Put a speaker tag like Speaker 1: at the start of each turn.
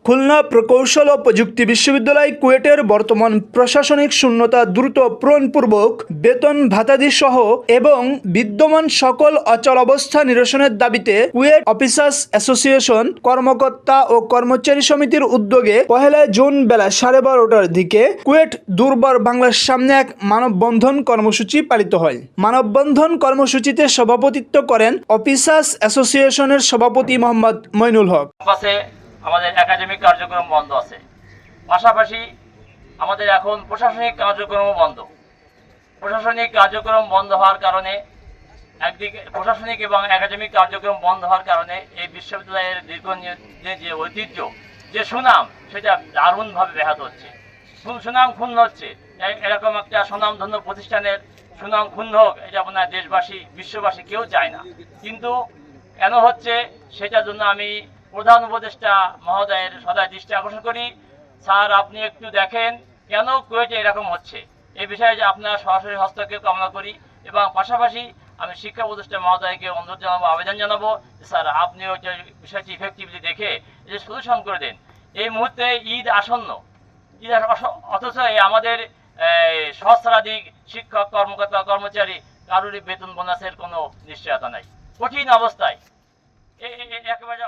Speaker 1: খুলনা প্রকৌশল ও প্রযুক্তি বিশ্ববিদ্যালয় কুয়েটের বর্তমান প্রশাসনিক শূন্যতা দ্রুত পূরণপূর্বক বেতন ভাতাদি সহ এবং বিদ্যমান সকল অচল অবস্থা নিরসনের দাবিতে কুয়েট অফিসার্স অ্যাসোসিয়েশন কর্মকর্তা ও কর্মচারী সমিতির উদ্যোগে 1 জুন বেলা 12:30টার দিকে কুয়েট দুর্বার বাংলার সামনে এক মানববন্ধন কর্মসূচি পালিত হয়। মানববন্ধন কর্মসূচিতে সভাপতিত্ব করেন অফিসার্স অ্যাসোসিয়েশনের সভাপতি মোহাম্মদ মইনুল হক।
Speaker 2: আমাদের একাডেমিক কার্যক্রম বন্ধ আছে, পাশাপাশি আমাদের এখন প্রশাসনিক কার্যক্রম বন্ধ। প্রশাসনিক কার্যক্রম বন্ধ হওয়ার কারণে একদিকে প্রশাসনিক এবং একাডেমিক কার্যক্রম বন্ধ হওয়ার কারণে এই বিশ্ববিদ্যালয়ের দীর্ঘদিনের যে ঐতিহ্য, যে সুনাম, সেটা দারুণভাবে ব্যাহত হচ্ছে, সুনাম ক্ষুণ্ণ হচ্ছে। এরকম একটা সুনামধন্য প্রতিষ্ঠানের সুনাম ক্ষুণ্ণ হোক, এটা আপনার দেশবাসী বিশ্ববাসী কেউ চায় না, কিন্তু কেন হচ্ছে সেটার জন্য আমি প্রধান উপদেষ্টা মহোদয়ের সদয় দৃষ্টি আকর্ষণ করি। স্যার, আপনি একটু দেখেন কেন কুয়েটে এরকম হচ্ছে, এই বিষয়ে যে আপনার সরাসরি হস্তক্ষেপ কামনা করি। এবং পাশাপাশি আমি শিক্ষা উপদেষ্টা মহোদয়কে অনুরোধ জানাবো, আবেদন জানাবো, স্যার আপনি ওই বিষয়টি ইফেক্টিভলি দেখে যে সলিউশন করে দেন। এই মুহূর্তে ঈদ আসন্ন, অথচ আমাদের সহস্রাধিক শিক্ষক, কর্মকর্তা, কর্মচারী কারোরই বেতন বোনাসের কোনো নিশ্চয়তা নাই, কঠিন অবস্থায় একেবারে